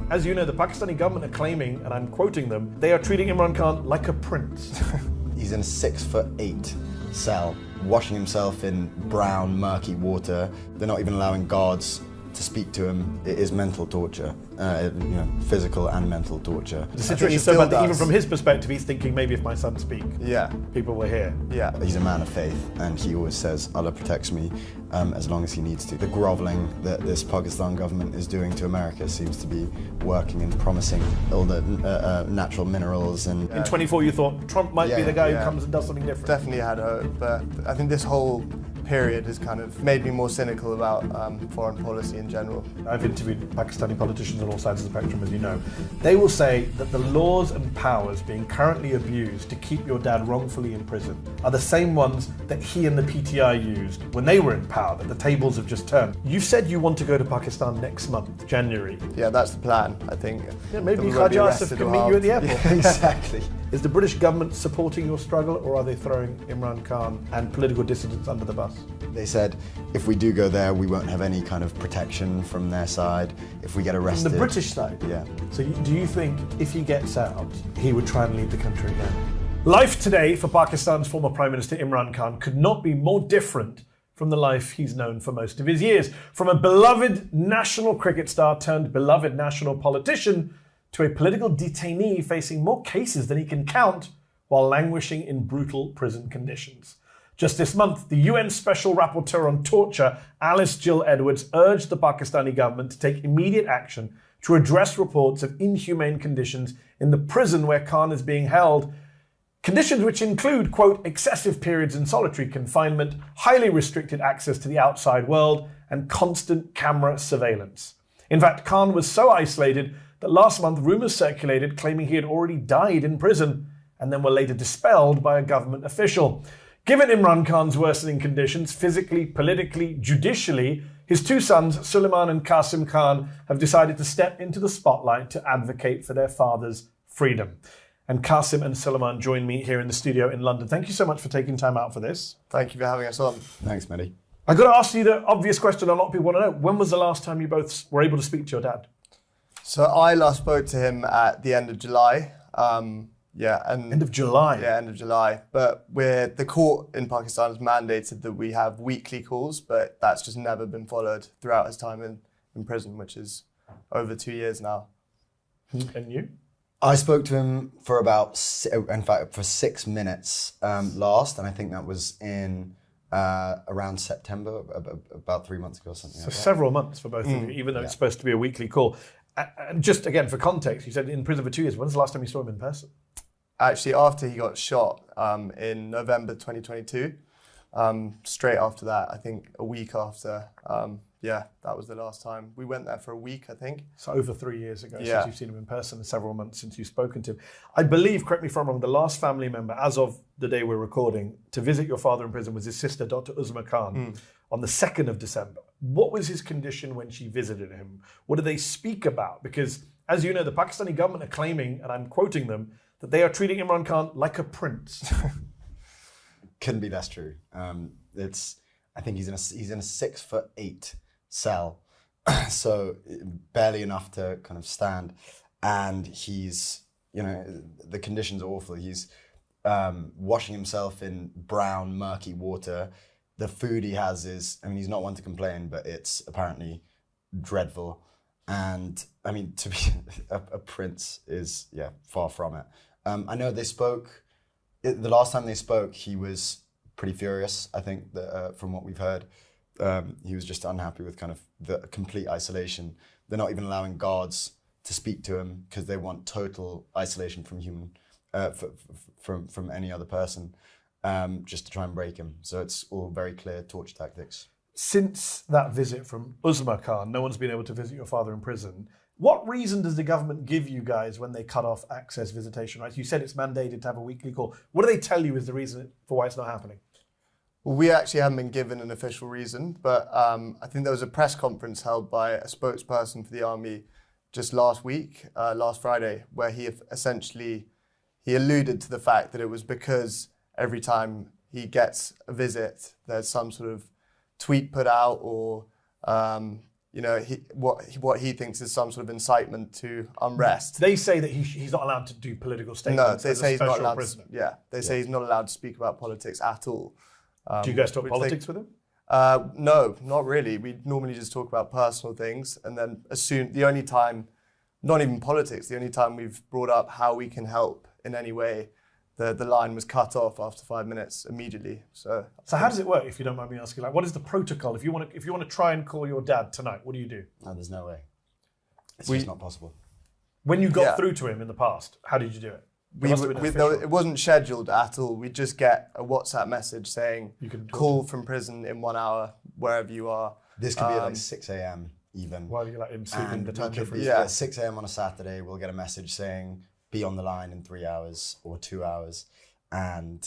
As you know, the Pakistani government are claiming, and I'm quoting them, they are treating Imran Khan like a prince. He's in a 6'8" cell, washing himself in brown, murky water. They're not even allowing guards to speak to him. It is mental torture, physical and mental torture. The situation is so bad that even from his perspective, he's thinking, maybe if my son speak, people will hear. Yeah. He's a man of faith, and he always says, Allah protects me as long as he needs to. The groveling that this Pakistan government is doing to America seems to be working and promising all the natural minerals. And in 24, you thought Trump might be the guy who comes and does something different. Definitely had hope, but I think this whole period has kind of made me more cynical about foreign policy in general. I've interviewed Pakistani politicians on all sides of the spectrum, as you know. They will say that the laws and powers being currently abused to keep your dad wrongfully in prison are the same ones that he and the PTI used when they were in power, that the tables have just turned. You've said you want to go to Pakistan next month, January. Yeah, that's the plan, I think. Yeah, maybe Khaja Asif can meet you at the airport. Exactly. Is the British government supporting your struggle, or are they throwing Imran Khan and political dissidents under the bus? They said, if we do go there, we won't have any kind of protection from their side. If we get arrested... From the British side? Yeah. So do you think if he gets out, he would try and leave the country again? Life today for Pakistan's former Prime Minister Imran Khan could not be more different from the life he's known for most of his years. From a beloved national cricket star turned beloved national politician to a political detainee facing more cases than he can count while languishing in brutal prison conditions. Just this month, the UN Special Rapporteur on Torture, Alice Jill Edwards, urged the Pakistani government to take immediate action to address reports of inhumane conditions in the prison where Khan is being held. Conditions which include, quote, excessive periods in solitary confinement, highly restricted access to the outside world, and constant camera surveillance. In fact, Khan was so isolated that last month rumours circulated claiming he had already died in prison and then were later dispelled by a government official. Given Imran Khan's worsening conditions, physically, politically, judicially, his two sons, Suleiman and Qasim Khan, have decided to step into the spotlight to advocate for their father's freedom. And Qasim and Suleiman join me here in the studio in London. Thank you so much for taking time out for this. Thank you for having us on. Thanks, Mehdi. I got to ask you the obvious question a lot of people want to know. When was the last time you both were able to speak to your dad? So I last spoke to him at the end of July. End of July? Yeah, end of July. But the court in Pakistan has mandated that we have weekly calls, but that's just never been followed throughout his time in prison, which is over 2 years now. And you? I spoke to him for for 6 minutes last, and I think that was in around September, about 3 months ago or something like that. Several months for both of you, even though it's supposed to be a weekly call. And just again, for context, you said in prison for 2 years. When's the last time you saw him in person? Actually, after he got shot in November 2022, straight after that, I think a week after, that was the last time. We went there for a week, I think. So over 3 years ago since you've seen him in person, and several months since you've spoken to him. I believe, correct me if I'm wrong, the last family member, as of the day we're recording, to visit your father in prison was his sister, Dr. Uzma Khan, on the 2nd of December. What was his condition when she visited him? What did they speak about? Because, as you know, the Pakistani government are claiming, and I'm quoting them, that they are treating Imran Khan like a prince. Couldn't be less true. I think he's in a 6'8" cell, so barely enough to kind of stand, and he's, the conditions are awful. He's washing himself in brown, murky water. The food he has is, he's not one to complain, but it's apparently dreadful. And to be a prince is, far from it. I know they spoke, the last time they spoke, he was pretty furious, I think, from what we've heard. He was just unhappy with kind of the complete isolation. They're not even allowing guards to speak to him because they want total isolation from from any other person, just to try and break him. So it's all very clear torture tactics. Since that visit from Uzma Khan, no one's been able to visit your father in prison. What reason does the government give you guys when they cut off access visitation rights? You said it's mandated to have a weekly call. What do they tell you is the reason for why it's not happening? Well, we actually haven't been given an official reason, but I think there was a press conference held by a spokesperson for the army just last Friday, where he alluded to the fact that it was because every time he gets a visit, there's some sort of tweet put out or what he thinks is some sort of incitement to unrest. They say that he's not allowed to do political No, statements. they as say a he's not special allowed. prisoner. They say he's not allowed to speak about politics at all. Do you guys talk politics with him? No, not really. We normally just talk about personal things, and then the only time, not even politics, the only time we've brought up how we can help in any way, the line was cut off after 5 minutes immediately. So how does it work, if you don't mind me asking? Like, what is the protocol? If you want to try and call your dad tonight, what do you do? No, there's no way. It's just not possible. When you got through to him in the past, how did you do it? It wasn't scheduled at all. We just get a WhatsApp message saying, you can call from prison in 1 hour, wherever you are. This could be at like 6 a.m. even. While you're like in sleeping the time difference. Yeah, at 6 a.m. on a Saturday, we'll get a message saying, be on the line in 3 hours or 2 hours. And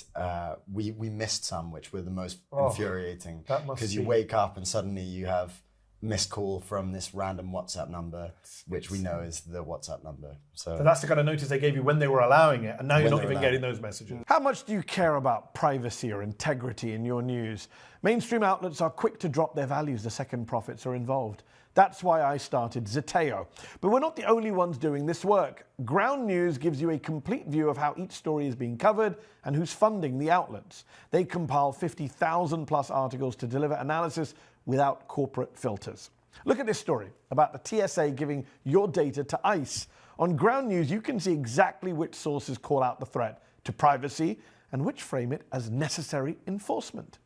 we missed some, which were the most infuriating. Because you wake up and suddenly you have missed call from this random WhatsApp number, which we know is the WhatsApp number. So that's the kind of notice they gave you when they were allowing it, and now you're not even getting those messages. How much do you care about privacy or integrity in your news? Mainstream outlets are quick to drop their values the second profits are involved. That's why I started Zeteo. But we're not the only ones doing this work. Ground News gives you a complete view of how each story is being covered and who's funding the outlets. They compile 50,000 plus articles to deliver analysis without corporate filters. Look at this story about the TSA giving your data to ICE. On Ground News, you can see exactly which sources call out the threat to privacy and which frame it as necessary enforcement.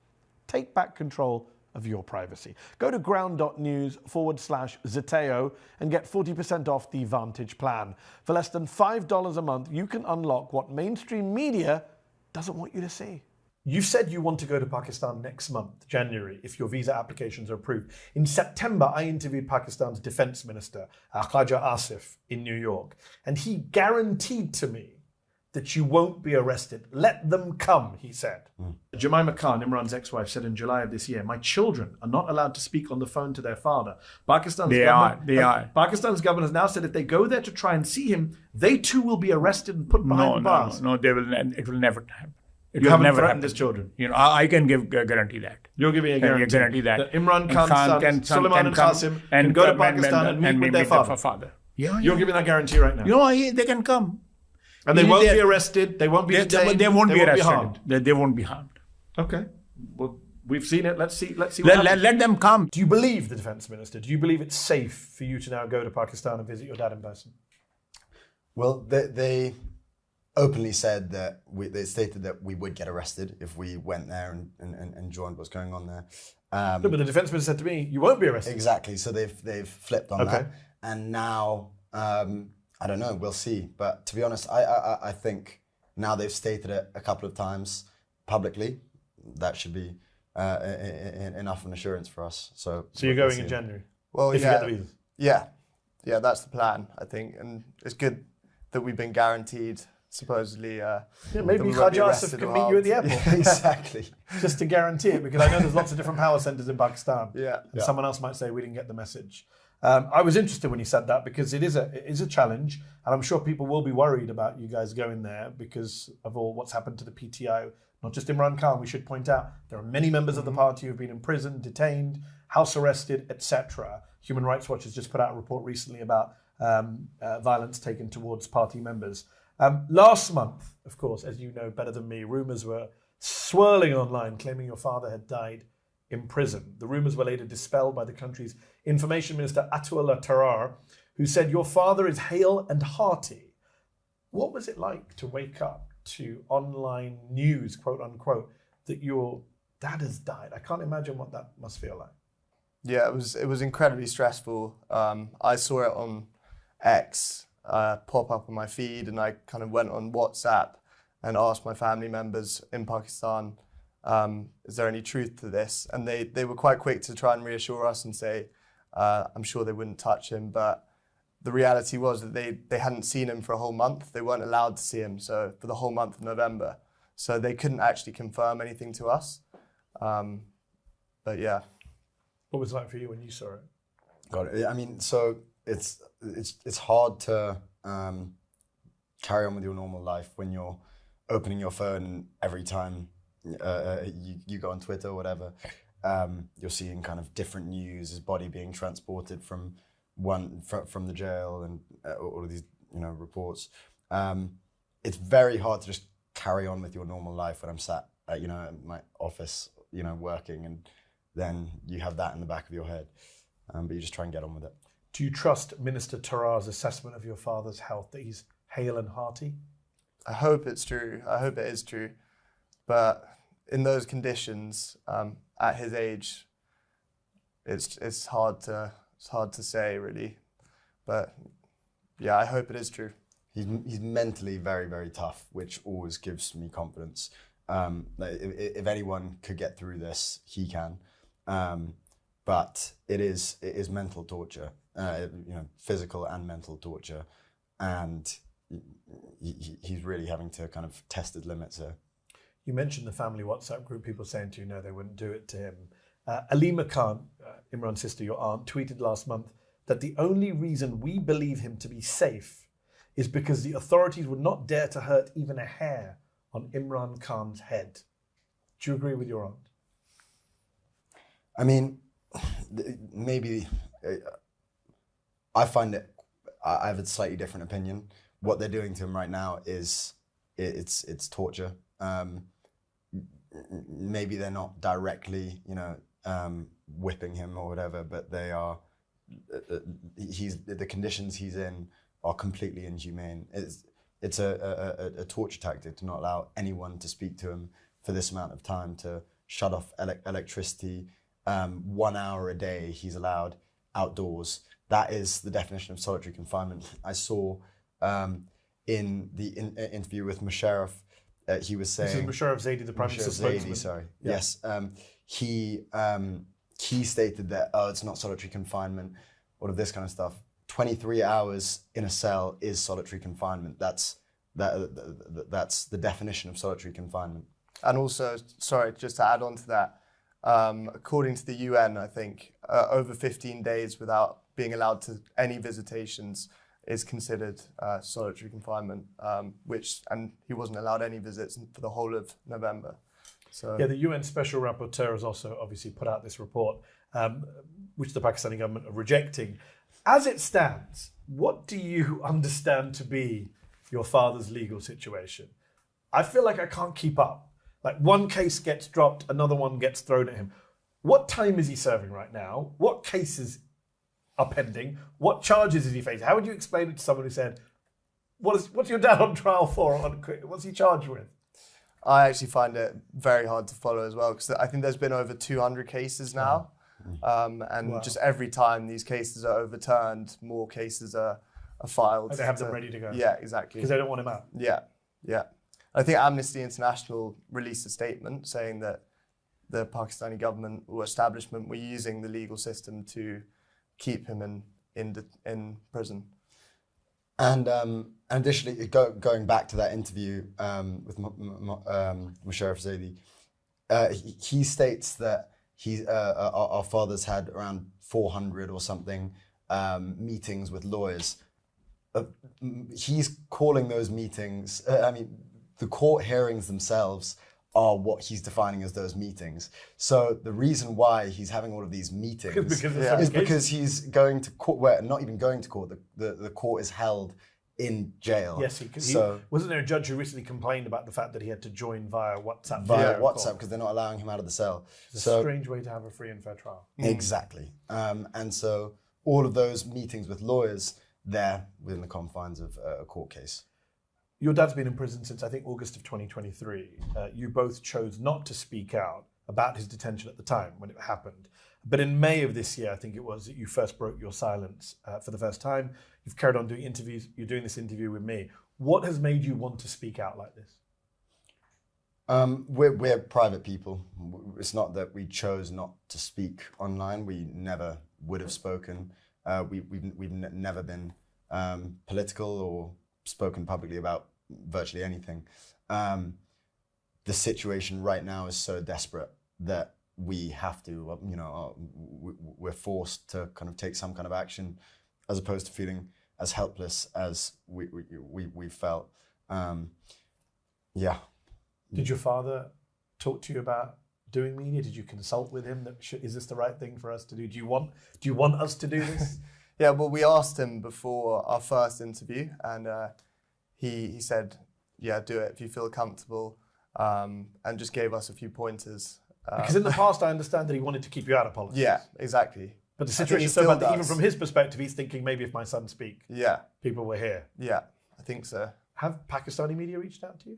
Take back control of your privacy. Go to ground.news/Zeteo and get 40% off the Vantage plan. For less than $5 a month, you can unlock what mainstream media doesn't want you to see. You've said you want to go to Pakistan next month, January, if your visa applications are approved. In September, I interviewed Pakistan's defense minister, Khaja Asif, in New York, and he guaranteed to me that you won't be arrested. Let them come, he said. Jemima Khan, Imran's ex-wife, said in July of this year, my children are not allowed to speak on the phone to their father. Pakistan's government has now said if they go there to try and see him, they too will be arrested and put behind bars. No, they will. It will never happen. You haven't threatened his children. I can guarantee that. You're giving a guarantee that Imran Khan's sons, Suleiman and Qasim, can go to Pakistan and meet with their father. You're giving that guarantee right now. They can come. And they won't be arrested. They won't be detained. They won't be arrested. Harmed. They won't be harmed. Okay. Well, we've seen it. Let's see. What happens. Let them come. Do you believe the defense minister? Do you believe it's safe for you to now go to Pakistan and visit your dad in person? Well, they openly said that they stated that we would get arrested if we went there and joined what's going on there. No, but the defense minister said to me, you won't be arrested. Exactly. So they've flipped on that. And now, I don't know, we'll see. But to be honest, I think now they've stated it a couple of times publicly. That should be enough of an assurance for us. So you're going in January? Well, if you get the visa? Yeah, that's the plan, I think. And it's good that we've been guaranteed, supposedly. Maybe Khaja Asif can meet you at the airport. Yeah, exactly. Just to guarantee it, because I know there's lots of different power centers in Pakistan. And someone else might say we didn't get the message. I was interested when you said that because it is a challenge, and I'm sure people will be worried about you guys going there because of all what's happened to the PTI. Not just Imran Khan, we should point out there are many members of the party who've been imprisoned, detained, house arrested, etc. Human Rights Watch has just put out a report recently about violence taken towards party members. Last month, of course, as you know better than me, rumours were swirling online claiming your father had died in prison. The rumours were later dispelled by the country's information minister, Atullah Tarar, who said, your father is hale and hearty. What was it like to wake up to online news, quote unquote, that your dad has died? I can't imagine what that must feel like. Yeah, it was incredibly stressful. I saw it on X pop up on my feed, and I kind of went on WhatsApp and asked my family members in Pakistan, is there any truth to this? And they were quite quick to try and reassure us and say, I'm sure they wouldn't touch him. But the reality was that they hadn't seen him for a whole month. They weren't allowed to see him for the whole month of November. So they couldn't actually confirm anything to us. But yeah. What was it like for you when you saw it? God, I mean, so it's hard to carry on with your normal life when you're opening your phone every time you go on Twitter or whatever, you're seeing kind of different news, his body being transported from the jail, and all of these reports. It's very hard to just carry on with your normal life when I'm sat at at my office working, and then you have that in the back of your head, but you just try and get on with it. Do you trust Minister Tarar's assessment of your father's health, that he's hale and hearty? I hope it's true. I hope it is true. But in those conditions, at his age, it's hard to say really. But yeah, I hope it is true. He's mentally very, very tough, which always gives me confidence. If anyone could get through this, he can. But it is mental torture, physical and mental torture, and he's really having to kind of test his limits here. You mentioned the family WhatsApp group, people saying to you, no, they wouldn't do it to him. Alima Khan, Imran's sister, your aunt, tweeted last month that the only reason we believe him to be safe is because the authorities would not dare to hurt even a hair on Imran Khan's head. Do you agree with your aunt? I mean, maybe I find it. I have a slightly different opinion. What they're doing to him right now it's torture. Maybe they're not directly, whipping him or whatever, but they are. The conditions he's in are completely inhumane. It's a torture tactic to not allow anyone to speak to him for this amount of time, to shut off electricity. 1 hour a day he's allowed outdoors. That is the definition of solitary confinement. I saw in the interview with Musharraf, he was saying... This is Musharraf Zaidi, the Prime Minister's spokesman. Sorry. Yeah. Yes. He stated that, it's not solitary confinement, all of this kind of stuff. 23 hours in a cell is solitary confinement. That's the definition of solitary confinement. And also, sorry, just to add on to that, according to the UN, I think over 15 days without being allowed to any visitations is considered solitary confinement, and he wasn't allowed any visits for the whole of November. So yeah, the UN Special Rapporteur has also obviously put out this report, which the Pakistani government are rejecting. As it stands, what do you understand to be your father's legal situation? I feel like I can't keep up. Like, one case gets dropped, another one gets thrown at him. What time is he serving right now? What cases are pending? What charges is he facing? How would you explain it to someone who said, what's your dad on trial for? What's he charged with? I actually find it very hard to follow as well, because I think there's been over 200 cases now. And wow. Just every time these cases are overturned, more cases are filed. And they have them ready to go. Yeah, exactly. Because they don't want him out. Yeah. I think Amnesty International released a statement saying that the Pakistani government or establishment were using the legal system to keep him in prison. And additionally, going back to that interview with Musharraf Zaidi, he states that our father's had around 400 or something meetings with lawyers. He's calling those meetings, the court hearings themselves are what he's defining as those meetings. So the reason why he's having all of these meetings is because he's going to court, where not even going to court, the court is held in jail. Yes, wasn't there a judge who recently complained about the fact that he had to join via WhatsApp? Via WhatsApp, because they're not allowing him out of the cell. It's a strange way to have a free and fair trial. Exactly. And so all of those meetings with lawyers, they're within the confines of a court case. Your dad's been in prison since, I think, August of 2023. You both chose not to speak out about his detention at the time when it happened. But in May of this year, I think it was, that you first broke your silence for the first time. You've carried on doing interviews. You're doing this interview with me. What has made you want to speak out like this? We're private people. It's not that we chose not to speak online. We never would have spoken. We've never been political or spoken publicly about virtually anything. The situation right now is so desperate that we have to, we're forced to kind of take some kind of action, as opposed to feeling as helpless as we felt. Yeah. Did your father talk to you about doing media? Did you consult with him? Is this the right thing for us to do? Do you want us to do this? Yeah, well, we asked him before our first interview, and he said, yeah, do it if you feel comfortable, and just gave us a few pointers. Because in the past, I understand that he wanted to keep you out of politics. Yeah, exactly. But the situation is so bad that even from his perspective, he's thinking maybe if my son speak, people were here. Yeah, I think so. Have Pakistani media reached out to you?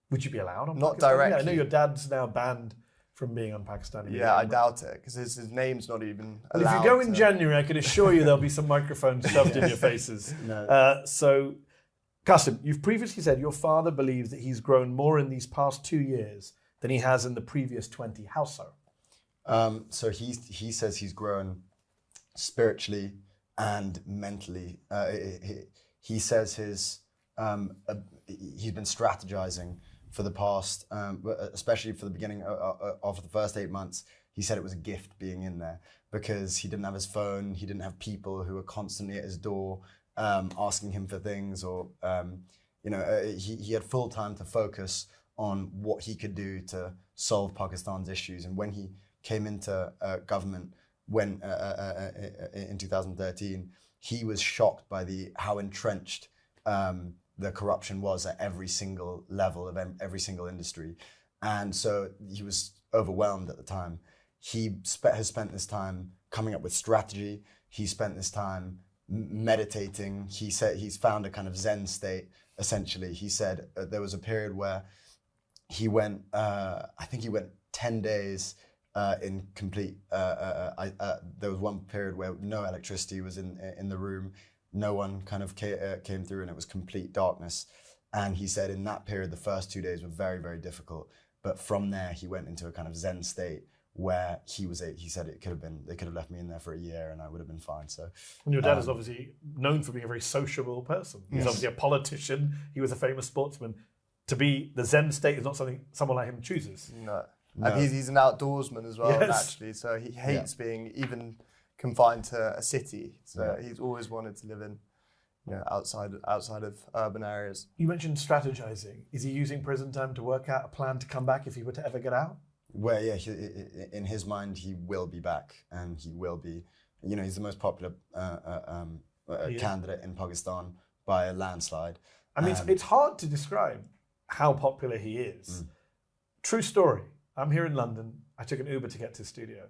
Would you be allowed on Not Pakistani directly. media? I know your dad's now banned from being on Pakistani media. Yeah, I doubt it, because his name's not even Well, allowed. if you go in January, I can assure you there'll be some microphones shoved in your faces. No. So, Qasim, you've previously said your father believes that he's grown more in these past 2 years than he has in the previous 20. How so? So he says he's grown spiritually and mentally. He says he's been strategizing for the past, especially for the beginning of the first 8 months. He said it was a gift being in there because he didn't have his phone, he didn't have people who were constantly at his door asking him for things, or he had full time to focus on what he could do to solve Pakistan's issues. And when he came into government in 2013, he was shocked by how entrenched the corruption was at every single level of every single industry. And so he was overwhelmed at the time. He has spent this time coming up with strategy. He spent this time meditating. He said he's found a kind of Zen state, essentially. He said there was a period where he went, I think he went 10 days in complete, there was one period where no electricity was in the room. No one kind of came through, and it was complete darkness. And he said in that period, the first 2 days were very, very difficult. But from there, he went into a kind of Zen state where he said they could have left me in there for a year and I would have been fine. So, and your dad is obviously known for being a very sociable person. He's obviously a politician. He was a famous sportsman. To be the Zen state is not something someone like him chooses. No. And he's an outdoorsman as well, naturally. So he hates being even confined to a city. So he's always wanted to live in, outside of urban areas. You mentioned strategizing. Is he using prison time to work out a plan to come back if he were to ever get out? Well, yeah, in his mind, he will be back, and he will be. He's the most popular candidate in Pakistan by a landslide. I mean, it's hard to describe how popular he is. True story. I'm here in London. I took an Uber to get to the studio.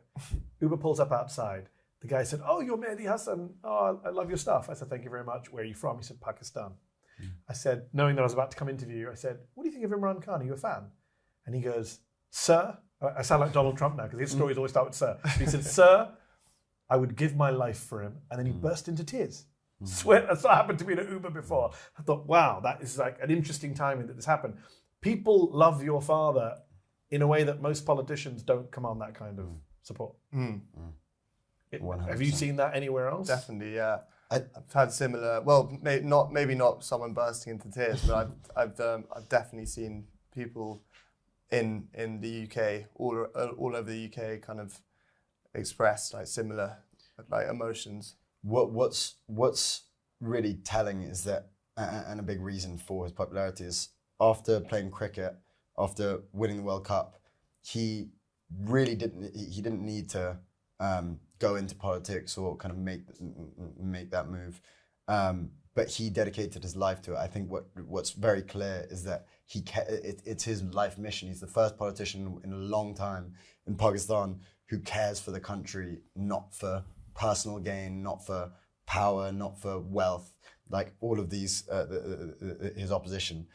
Uber pulls up outside. The guy said, "Oh, you're Mehdi Hassan. Oh, I love your stuff." I said, "Thank you very much. Where are you from?" He said, "Pakistan." I said, knowing that I was about to come interview you, I said, "What do you think of Imran Khan? Are you a fan?" And he goes, "Sir," I sound like Donald Trump now because his stories always start with "sir." But he said, "Sir, I would give my life for him." And then he burst into tears. Swear, that's not happened to me in an Uber before. I thought, wow, that is like an interesting timing that this happened. People love your father in a way that most politicians don't command that kind of support. Have you seen that anywhere else? Definitely, yeah. I've had similar. Well, maybe not someone bursting into tears, but I've definitely seen people in the UK, all over the UK, kind of express like similar like emotions. What's really telling is that, and a big reason for his popularity is after playing cricket, after winning the World Cup, he really didn't need to go into politics or kind of make that move, but he dedicated his life to it. I think what's very clear is that it's his life mission. He's the first politician in a long time in Pakistan who cares for the country, not for personal gain, not for power, not for wealth, like all of these, his opposition.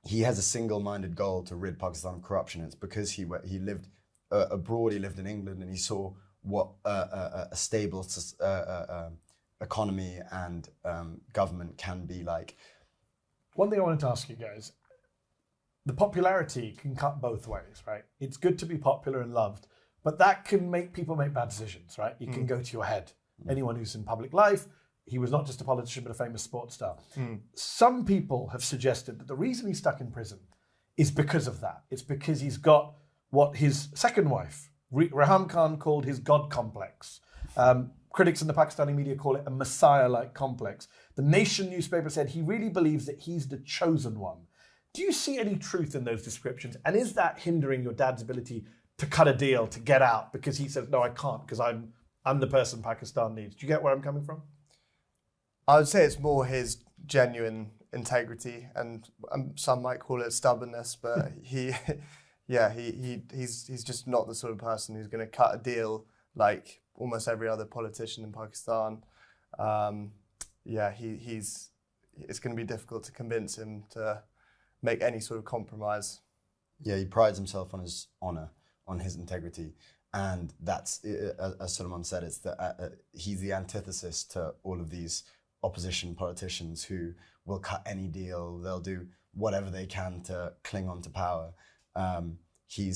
He has a single-minded goal to rid Pakistan of corruption. It's because he lived abroad, he lived in England, and he saw what a stable economy and government can be like. One thing I wanted to ask you guys, the popularity can cut both ways, right? It's good to be popular and loved, but that can make people make bad decisions, right? It can go to your head. Anyone who's in public life, he was not just a politician, but a famous sports star. Some people have suggested that the reason he's stuck in prison is because of that. It's because he's got what his second wife, Raham Khan, called his God complex. Critics in the Pakistani media call it a Messiah-like complex. The Nation newspaper said he really believes that he's the chosen one. Do you see any truth in those descriptions? And is that hindering your dad's ability to cut a deal, to get out? Because he says, no, I can't, because I'm the person Pakistan needs. Do you get where I'm coming from? I would say it's more his genuine integrity, and some might call it stubbornness, but he's just not the sort of person who's going to cut a deal like almost every other politician in Pakistan. It's going to be difficult to convince him to make any sort of compromise. Yeah, he prides himself on his honor, on his integrity, and that's, as Suleiman said, it's he's the antithesis to all of these opposition politicians who will cut any deal. They'll do whatever they can to cling on to power. He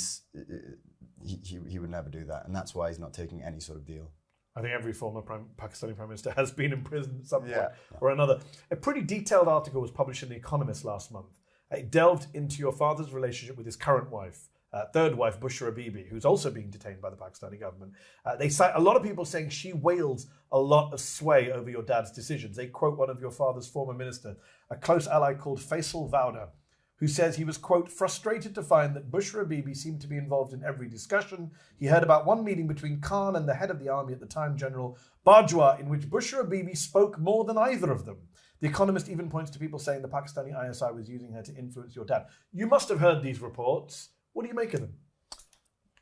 would never do that, and that's why he's not taking any sort of deal. I think every former Pakistani Prime Minister has been in prison at some point Yeah. or another. A pretty detailed article was published in The Economist last month. It delved into your father's relationship with his current wife, third wife, Bushra Bibi, who's also being detained by the Pakistani government. They cite a lot of people saying she wields a lot of sway over your dad's decisions. They quote one of your father's former minister, a close ally called Faisal Vauda, who says he was, quote, frustrated to find that Bushra Bibi seemed to be involved in every discussion. He heard about one meeting between Khan and the head of the army at the time, General Bajwa, in which Bushra Bibi spoke more than either of them. The Economist even points to people saying the Pakistani ISI was using her to influence your dad. You must have heard these reports. What do you make of them?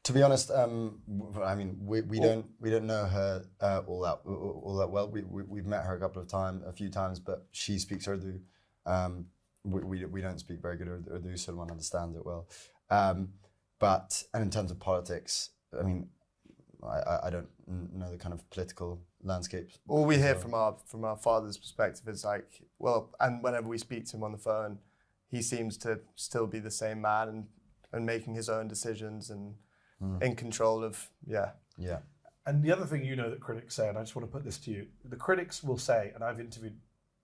To be honest, I mean, we don't know her all that well. We've met her a few times, but she speaks Urdu. We don't speak very good Urdu, so one understands it well. And in terms of politics, I mean, I don't know the kind of political landscape. All we hear from our father's perspective is like, well, and whenever we speak to him on the phone, he seems to still be the same man and making his own decisions and in control of, yeah. And the other thing that critics say, and I just want to put this to you, the critics will say, and I've interviewed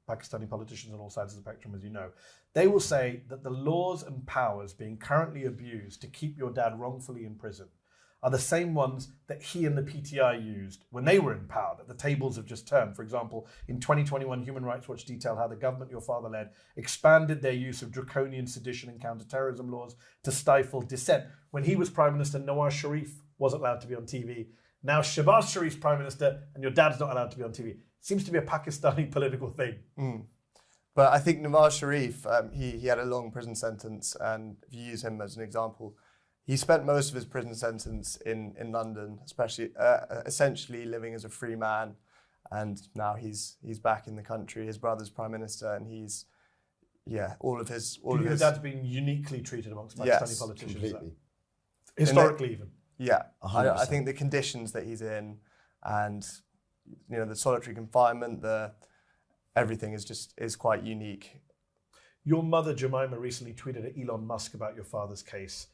Pakistani politicians on all sides of the spectrum, as you know, they will say that the laws and powers being currently abused to keep your dad wrongfully in prison are the same ones that he and the PTI used when they were in power, that the tables have just turned. For example, in 2021, Human Rights Watch detailed how the government your father led expanded their use of draconian sedition and counter-terrorism laws to stifle dissent. When he was Prime Minister, Nawaz Sharif wasn't allowed to be on TV. Now Shehbaz Sharif's Prime Minister and your dad's not allowed to be on TV. Seems to be a Pakistani political thing. But I think Nawaz Sharif, he had a long prison sentence, and if you use him as an example, he spent most of his prison sentence in London, especially essentially living as a free man, and now he's back in the country. His brother's Prime Minister, and all of his. Your dad's been uniquely treated amongst Pakistani politicians, completely. Historically even. Yeah, 100%. I think the conditions that he's in, and the solitary confinement, everything is quite unique. Your mother Jemima recently tweeted at Elon Musk about your father's case,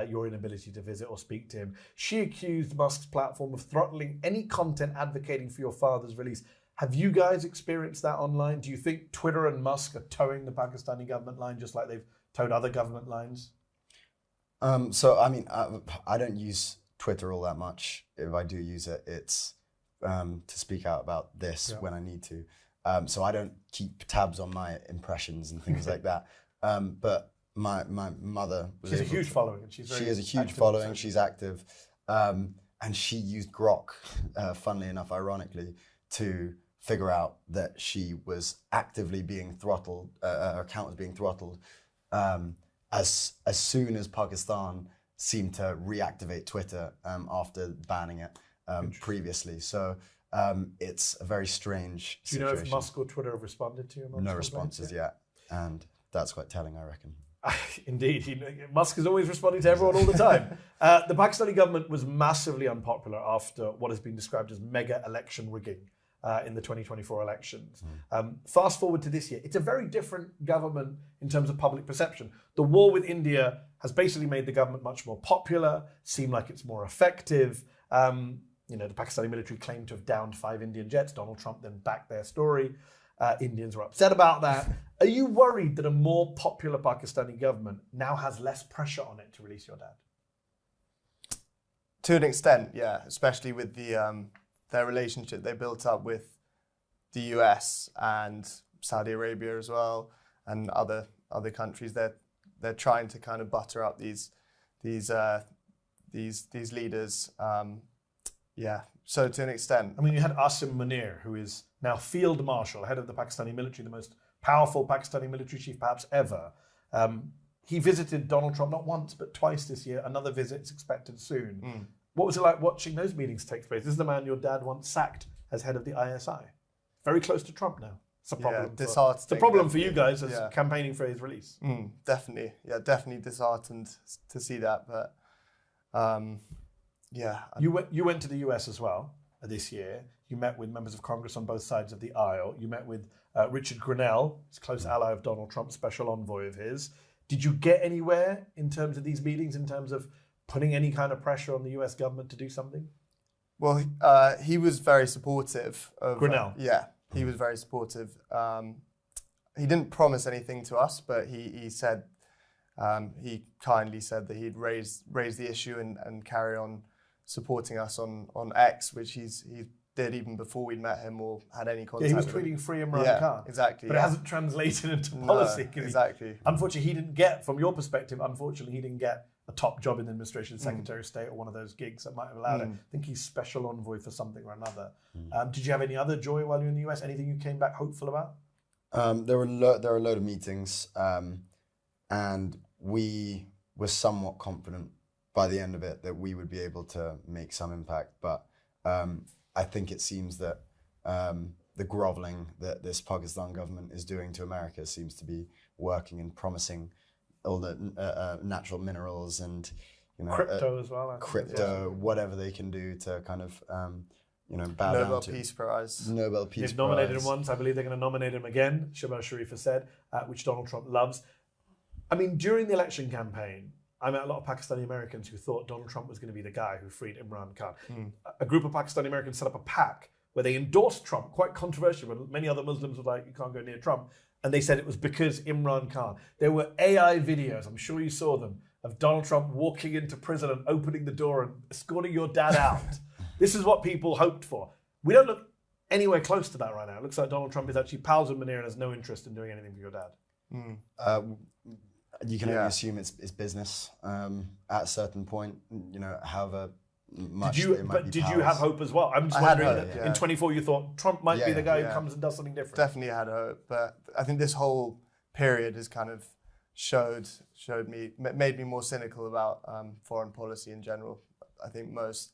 your inability to visit or speak to him. She accused Musk's platform of throttling any content advocating for your father's release. Have you guys experienced that online? Do you think Twitter and Musk are towing the Pakistani government line just like they've towed other government lines? So, I mean, I don't use Twitter all that much. If I do use it, it's to speak out about this when I need to. So I don't keep tabs on my impressions and things like that. But my mother was She's a huge following. And she has a huge following. She's active. And she used Grok, funnily enough, ironically, to figure out that she was actively being throttled, her account was being throttled, as soon as Pakistan seemed to reactivate Twitter after banning it previously. So it's a very strange situation. Do you know if Musk or Twitter have responded to you? No responses yet, and that's quite telling, I reckon. Indeed, Musk is always responding to everyone all the time. The Pakistani government was massively unpopular after what has been described as mega election rigging in the 2024 elections. Fast forward to this year, it's a very different government in terms of public perception. The war with India has basically made the government much more popular, seem like it's more effective. The Pakistani military claimed to have downed 5 Indian jets. Donald Trump then backed their story. Indians were upset about that. Are you worried that a more popular Pakistani government now has less pressure on it to release your dad? To an extent, yeah, especially with their relationship they built up with the US and Saudi Arabia as well, and other countries. they're trying to kind of butter up these leaders. So to an extent. I mean, you had Asim Munir, who is now Field Marshal, head of the Pakistani military, the most powerful Pakistani military chief perhaps ever. He visited Donald Trump not once, but twice this year. Another visit is expected soon. What was it like watching those meetings take place? This is the man your dad once sacked as head of the ISI. Very close to Trump now. It's a problem. It's a problem for you guys as campaigning for his release. Definitely. Yeah, definitely disheartened to see that. But You went to the US as well this year. You met with members of Congress on both sides of the aisle. You met with Richard Grenell, his close ally of Donald Trump, special envoy of his. Did you get anywhere in terms of these meetings, in terms of putting any kind of pressure on the US government to do something? Well, he was very supportive of Grenell. He was very supportive. He didn't promise anything to us, but he said he kindly said that he'd raise the issue and carry on supporting us on X, which he did even before we'd met him or had any contact. Yeah, he was with him. tweeting free Imran Khan. Exactly. But it hasn't translated into policy. No, exactly. Unfortunately, he didn't get, from your perspective, he didn't get a top job in the administration, Secretary of State, or one of those gigs that might have allowed it. I think he's special envoy for something or another. Did you have any other joy while you were in the US? Anything you came back hopeful about? There were a load of meetings, and we were somewhat confident by the end of it that we would be able to make some impact. But I think it seems that the groveling that this Pakistan government is doing to America seems to be working and promising all the natural minerals and crypto as well. Crypto, whatever they can do to kind of bow Nobel down to Peace Prize. Nobel Peace Prize. They've nominated him once. I believe they're going to nominate him again. Shahbaz Sharif has said, which Donald Trump loves. I mean, during the election campaign, I met a lot of Pakistani Americans who thought Donald Trump was going to be the guy who freed Imran Khan. A group of Pakistani Americans set up a PAC where they endorsed Trump, quite controversial, when many other Muslims were like, you can't go near Trump. And they said it was because Imran Khan. There were AI videos, I'm sure you saw them, of Donald Trump walking into prison and opening the door and escorting your dad out. This is what people hoped for. We don't look anywhere close to that right now. It looks like Donald Trump is actually pals with Munir and has no interest in doing anything for your dad. You can only assume it's business at a certain point, however much Did you have hope as well? I'm just wondering, in 24 you thought Trump might be the guy who comes and does something different. Definitely had hope, but I think this whole period has kind of made me more cynical about foreign policy in general. I think most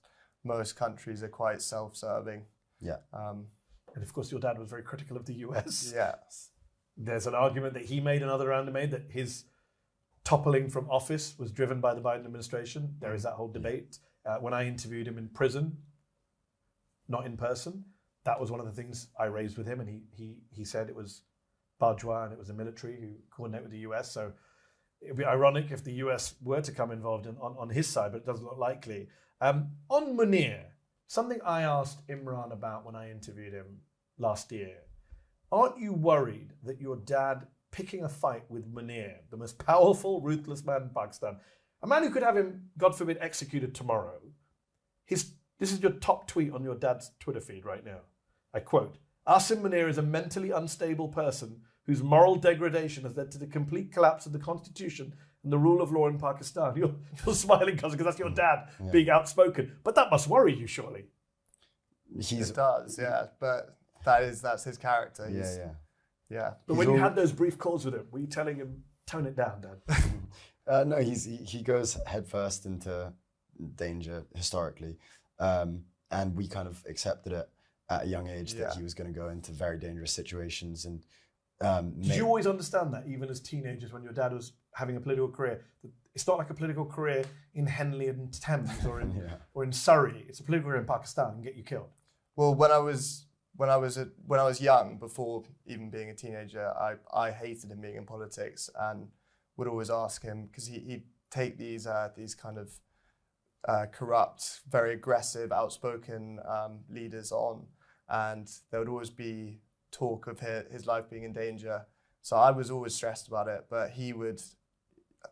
countries are quite self-serving. Yeah. And of course your dad was very critical of the US. Yeah. There's an argument that he made, another rounder made, that his toppling from office was driven by the Biden administration. There is that whole debate. When I interviewed him in prison, not in person, that was one of the things I raised with him, and he said it was bourgeois and it was the military who coordinate with the US. So it would be ironic if the US were to come involved on his side, but it doesn't look likely. On Munir, something I asked Imran about when I interviewed him last year. Aren't you worried that your dad picking a fight with Munir, the most powerful, ruthless man in Pakistan, a man who could have him, God forbid, executed tomorrow? This is your top tweet on your dad's Twitter feed right now. I quote, Asim Munir is a mentally unstable person whose moral degradation has led to the complete collapse of the constitution and the rule of law in Pakistan. You're smiling, cousin, because that's your dad being outspoken. But that must worry you, surely. It does, yeah. But that's his character. Yeah. But when you had those brief calls with him, were you telling him, tone it down, Dad? No, he goes headfirst into danger historically, and we kind of accepted it at a young age that he was going to go into very dangerous situations. And did you always understand that, even as teenagers, when your dad was having a political career? It's not like a political career in Henley and Thames or in Surrey. It's a political career in Pakistan and get you killed. Well, when I was young, before even being a teenager, I hated him being in politics and would always ask him, because he'd take these kind of corrupt, very aggressive, outspoken leaders on, and there would always be talk of his life being in danger. So I was always stressed about it, but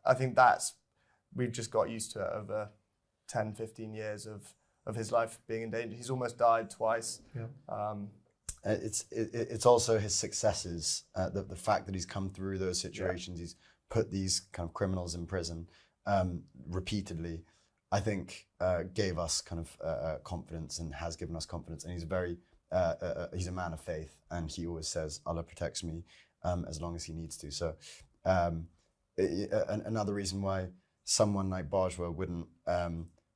I think we've just got used to it over 10, 15 years of his life being in danger. He's almost died twice. Yeah. It's also his successes, the fact that he's come through those situations. He's put these kind of criminals in prison repeatedly, I think gave us kind of confidence and has given us confidence. And he's he's a man of faith, and he always says Allah protects me as long as he needs to. So another reason why someone like Bajwa wouldn't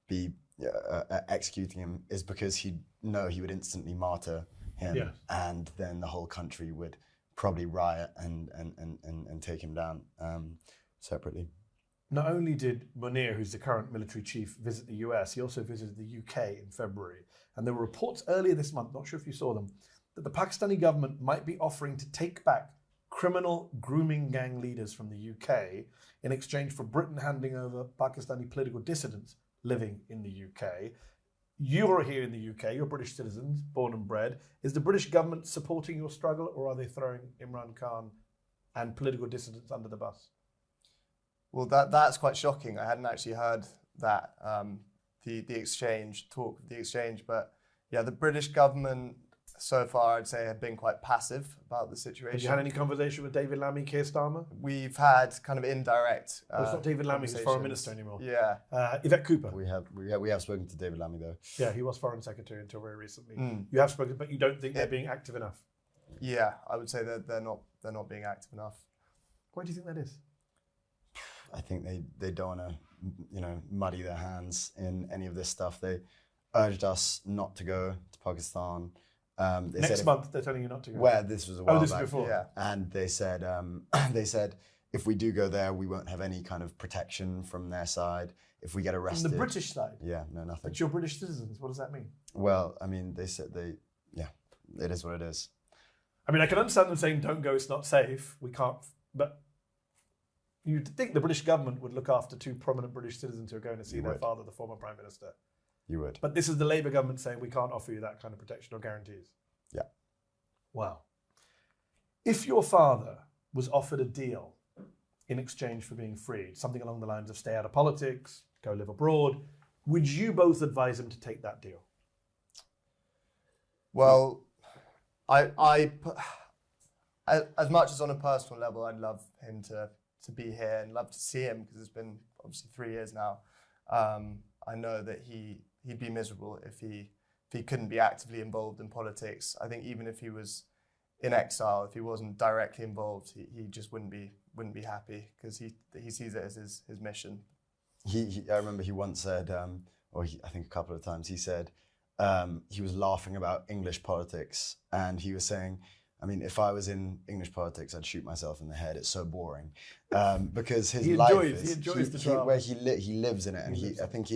be executing him is because he'd know he would instantly martyr him, and then the whole country would probably riot and take him down separately. Not only did Munir, who's the current military chief, visit the US, he also visited the UK in February. And there were reports earlier this month, not sure if you saw them, that the Pakistani government might be offering to take back criminal grooming gang leaders from the UK in exchange for Britain handing over Pakistani political dissidents living in the UK. You're here in the UK, you're British citizens, born and bred. Is the British government supporting your struggle, or are they throwing Imran Khan and political dissidents under the bus? Well, that's quite shocking. I hadn't actually heard that, the talk of the exchange. But yeah, the British government so far, I'd say, have been quite passive about the situation. Have you had any conversation with David Lammy, Keir Starmer? We've had kind of indirect. It's not David Lammy who's foreign minister anymore. Yeah. Yvette Cooper. We have spoken to David Lammy though. Yeah, he was foreign secretary until very recently. You have spoken, but you don't think they're being active enough? Yeah, I would say that they're not being active enough. Why do you think that is? I think they don't want to, muddy their hands in any of this stuff. They urged us not to go to Pakistan. Next month, they're telling you not to go. Where this was a while back. Back. Before. Yeah. And they said if we do go there, we won't have any kind of protection from their side. If we get arrested. From the British side? Yeah, no, nothing. But you're British citizens. What does that mean? Well, I mean, they said it is what it is. I mean, I can understand them saying, don't go, it's not safe. We can't, but you'd think the British government would look after two prominent British citizens who are going to see their father, the former Prime Minister. You would. But this is the Labour government saying we can't offer you that kind of protection or guarantees. Yeah. Wow. If your father was offered a deal in exchange for being freed, something along the lines of stay out of politics, go live abroad, would you both advise him to take that deal? Well, I as much as on a personal level, I'd love him to be here and love to see him, because it's been obviously 3 years now. I know that he'd be miserable if he couldn't be actively involved in politics. I think even if he was in exile, if he wasn't directly involved, he just wouldn't be happy, because he sees it as his mission. I remember he once said, I think a couple of times, he said he was laughing about English politics, and he was saying, I mean, if I was in English politics, I'd shoot myself in the head. It's so boring, because his life is, he enjoys the drama. where he lives in it, and I think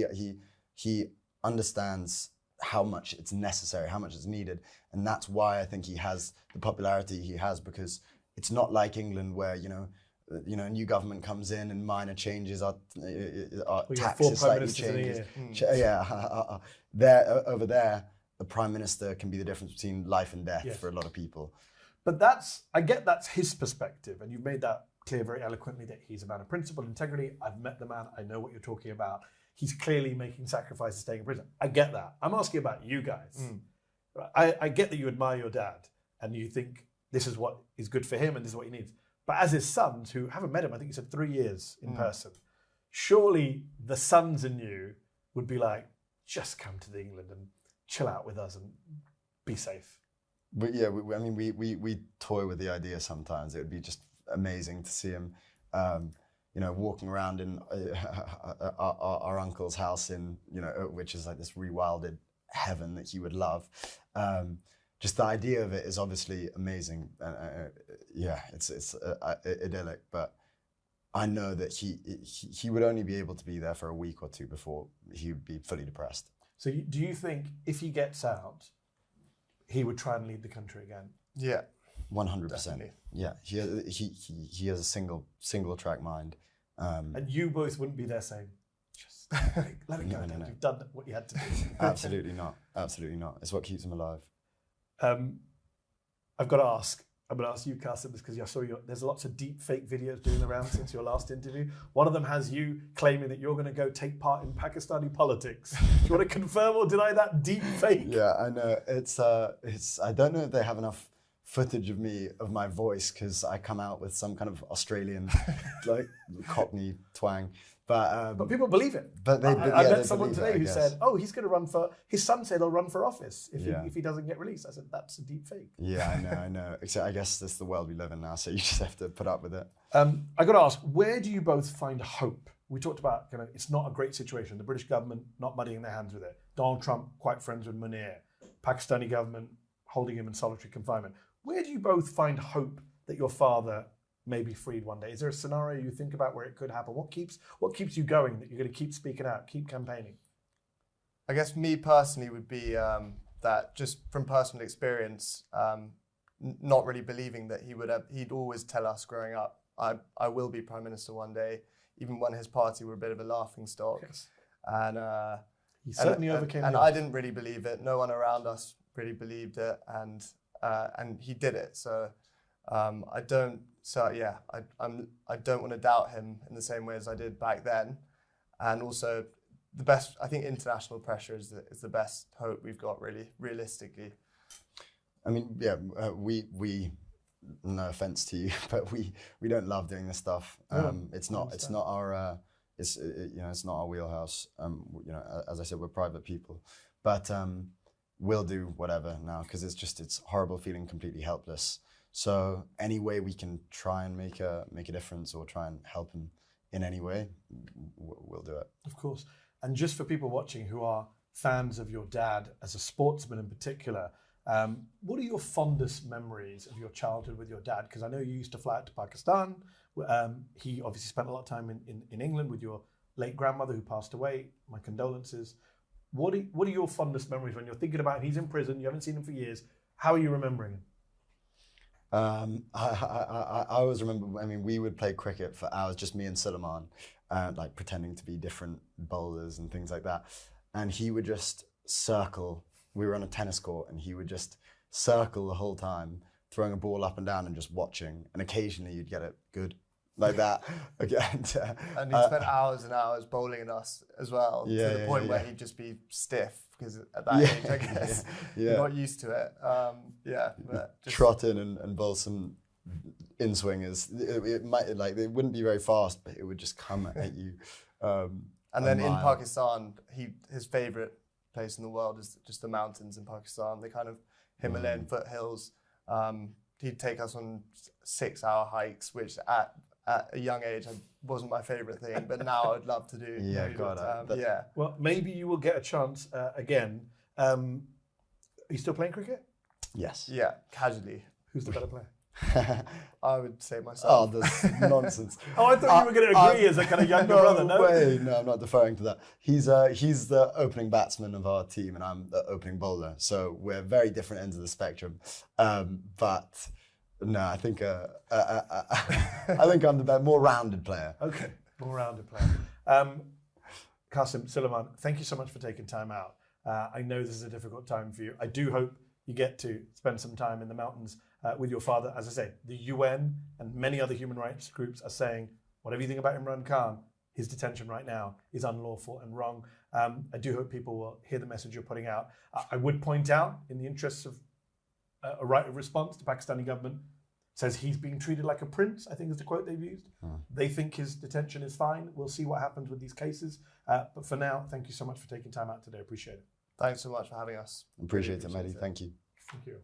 he understands how much it's necessary, how much it's needed, and that's why I think he has the popularity he has, because it's not like England where a new government comes in and minor changes are taxes slightly changes. Over there, the Prime Minister can be the difference between life and death for a lot of people. But I get that's his perspective, and you've made that clear very eloquently, that he's a man of principle, integrity. I've met the man, I know what you're talking about. He's clearly making sacrifices staying in prison. I get that. I'm asking about you guys. I get that you admire your dad and you think this is what is good for him and this is what he needs. But as his sons, who haven't met him, I think you said 3 years in person, surely the sons in you would be like, just come to England and chill out with us and be safe. But yeah, we toy with the idea sometimes. It would be just amazing to see him, walking around in our uncle's house which is like this rewilded heaven that he would love. Just the idea of it is obviously amazing. It's idyllic, but I know that he would only be able to be there for a week or two before he would be fully depressed. So do you think if he gets out, he would try and lead the country again? Yeah. 100%. Yeah, he has a single track mind. And you both wouldn't be there saying, just let it go. No. You've done what you had to do. Absolutely not. Absolutely not. It's what keeps him alive. I've got to ask. I'm going to ask you, Qasim, this because I saw there's lots of deep fake videos doing around since your last interview. One of them has you claiming that you're going to go take part in Pakistani politics. Do you want to confirm or deny that deep fake? Yeah, I know. It's I don't know if they have enough footage of my voice because I come out with some kind of Australian like Cockney twang. But people believe it. But I they met someone believe today it, who I said, guess. "Oh, he's going to run for." His son said he'll run for office if he doesn't get released. I said, "That's a deep fake." Yeah, I know. Except I guess that's the world we live in now, so you just have to put up with it. I got to ask, where do you both find hope? We talked about it's not a great situation. The British government not muddying their hands with it. Donald Trump quite friends with Munir. Pakistani government holding him in solitary confinement. Where do you both find hope that your father may be freed one day? Is there a scenario you think about where it could happen? What keeps you going, that you're going to keep speaking out, keep campaigning? I guess me personally would be that, just from personal experience, not really believing that he'd always tell us growing up, I will be Prime Minister one day, even when his party were a bit of a laughing stock. Yes. And He certainly overcame and the I odds. didn't really believe it. No one around us really believed it, and he did it. So I don't want to doubt him in the same way as I did back then. And also, I think international pressure is the best hope we've got, really, realistically. I mean, yeah, we no offense to you, but we don't love doing this stuff. It's not our it's not our wheelhouse. As I said, we're private people, but we'll do whatever now because it's horrible feeling completely helpless. So any way we can try and make a difference or try and help him in any way, we'll do it. Of course. And just for people watching who are fans of your dad as a sportsman in particular, what are your fondest memories of your childhood with your dad? Because I know you used to fly out to Pakistan. He obviously spent a lot of time in England with your late grandmother who passed away. My condolences. What are your fondest memories when you're thinking about him? He's in prison, you haven't seen him for years. How are you remembering him? I always remember, I mean, we would play cricket for hours, just me and Suleiman, like pretending to be different bowlers and things like that. And he would just circle. We were on a tennis court and he would just circle the whole time, throwing a ball up and down and just watching. And occasionally you'd get it good like that. Again. And he spent hours and hours bowling at us as well, to the point where he'd just be stiff because at that age, I guess, you're not used to it. But just trot in and bowl some in swingers. It might it wouldn't be very fast, but it would just come at you. And then in Pakistan, his favourite place in the world is just the mountains in Pakistan. The kind of Himalayan foothills. He'd take us on 6-hour hikes, which at a young age wasn't my favourite thing, but now I'd love to do. Yeah, Well, maybe you will get a chance again. Are you still playing cricket? Yes. Yeah, casually. Who's the better player? I would say myself. Oh, that's nonsense. Oh, I thought you were going to agree as a kind of younger brother. No way. No, I'm not deferring to that. He's the opening batsman of our team, and I'm the opening bowler. So we're very different ends of the spectrum. But no, I think I'm the more rounded player. Okay, more rounded player. Qasim, Suleiman, thank you so much for taking time out. I know this is a difficult time for you. I do hope you get to spend some time in the mountains with your father. As I say, the UN and many other human rights groups are saying, whatever you think about Imran Khan, his detention right now is unlawful and wrong. I do hope people will hear the message you're putting out. I would point out, in the interests of a right of response, the Pakistani government says he's being treated like a prince, I think is the quote they've used. They think his detention is fine. We'll see what happens with these cases. But for now, thank you so much for taking time out today. Appreciate it. Thanks so much for having us. Appreciate it, Mehdi. Thank you. Thank you.